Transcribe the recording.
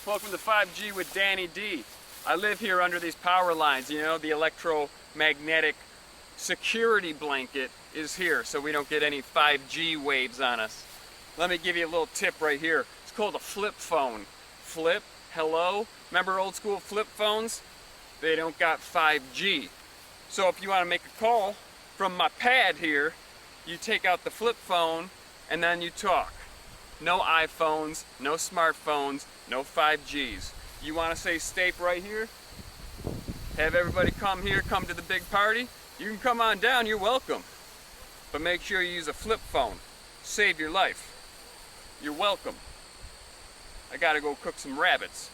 Welcome to 5G with Danny D. I live here under these power lines, you know, the electromagnetic security blanket is here so we don't get any 5G waves on us. Let me give you a little tip right here. It's called a flip phone. Flip, hello, remember old school flip phones? They don't got 5G. So if you want to make a call from my pad here, you take out the flip phone and then you talk. No iPhones, no smartphones, no 5Gs. You want to say Stape right here? Have everybody come here, come to the big party? You can come on down, you're welcome. But make sure you use a flip phone. Save your life. You're welcome. I gotta go cook some rabbits.